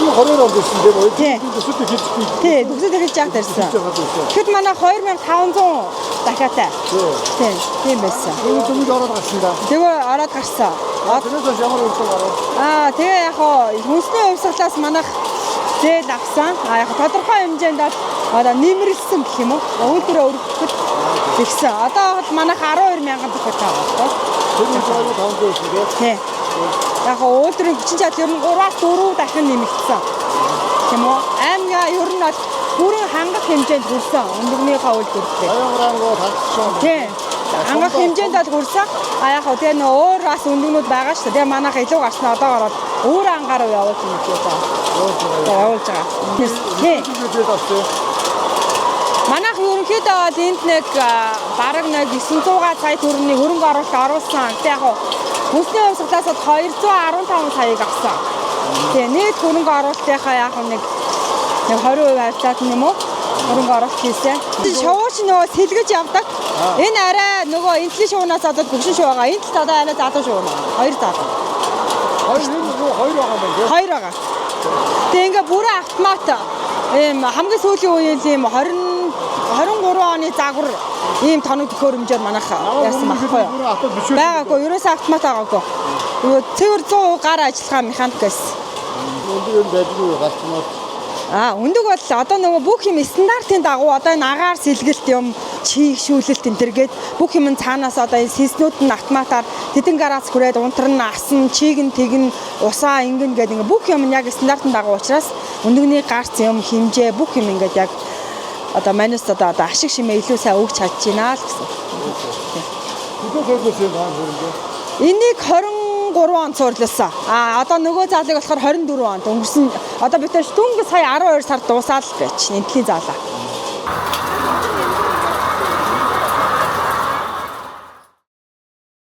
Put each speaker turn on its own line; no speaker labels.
2020 онд ирсэн тийм үү? Төсөлд хийж би.
Тий, төсөлд хийж яах дэрсэн. Тэгэхэд манай 2500 дахиатай. Тийм байсан.
Тэгээд дүнг ороод гарсан да.
Тэгээ ороод гарсан.
Тэрнээс ямар үйлдэл гарав?
Тэгээ яг хүнсний хувьсгалаас манайх зээл авсан. Яг тодорхой хэмжээнд одоо нэмэрлсэн гэх юм уу? Үйлдвэрээ өргөхөд тэгсэн. Одоо манайх 12,000 төгрөг байгаа.
Тэр нь 500 шүү.
Тий. Яг үйлдвэрийн хүчин чадал ер нь 3-аас 4 дахин нэмэгдсэн. Тийм үү? Аймгаа ер нь бол бүрэн хангах хэмжээнд хүрсэн. Өндөгнийхөө үйлдвэрлэлээ.
Аянгуу тасчихсан.
Тий. Хангах хэмжээнд бол хүрсэн. Яг тэгээ нөө өөр бас өндөгнүүд байгаа шүү. Тэгээ манайх илүү гарсан одоо ороод өөр ангаар явуулж юм гэж байна. Явуулж байгаа. Тий. Манайх ерөнхийдөө бол энд нэг бараг 900 сая төгрөгийн хөрөнгө оруулалт оруулсан. Тэгээ яг хүнсний хувьсгалаас 215 саяг авсан. Тэгээ нийт хөрөнгө оруулалтынхаа яг нэг 20% хавцаад юм уу? Хөрөнгө оруулалт хийсэн. Шувууч нөгөө сэлгэж явдаг. Энэ арай нөгөө энтлийн шуунаас одоо гүшин шуу байгаа. Энд л одоо арай залуу шуу байна. Хоёр залуу.
Хоёр байгаа юм байна.
Хоёр байгаа. Тэгээ ингээ бүрэн автомат ийм хамгийн сүүлийн үеийн ийм 23 оны загвар ийм тоног төхөөрөмжөөр манайх яасан байхгүй юу? Байгаагүй, ерөөсөө автомат байгаагүй. Цэвэр 100% гар ажиллагаа механик байсан.
Өндөр юм байдгүй галтмаар.
Өндөг бол одоо нөгөө бүх юм стандартын дагуу одоо энэ агаар сэлгэлт юм, чийгшүүлэлт энэ төргээд бүх юм цаанаас одоо энэ системүүд нь автоматар тэдэн гараас хүрээд унтар нь асан, чийг нь тэгнэ, усаа ингэн гэдэг ингээ бүх юм яг стандартын дагуу учраас өндөгний гарц юм хэмжээ бүх юм ингээд яг одоо манайс одоо ашиг шимээ илүү сайн өгч чадж байна л гэсэн. Энийг 23 онд суурласан. Одоо нөгөө заалыг болохоор 24 онд өнгөрсөн. Одоо бид түнг сая 12 сард дуусаад л байж. Эндлийн заалаа.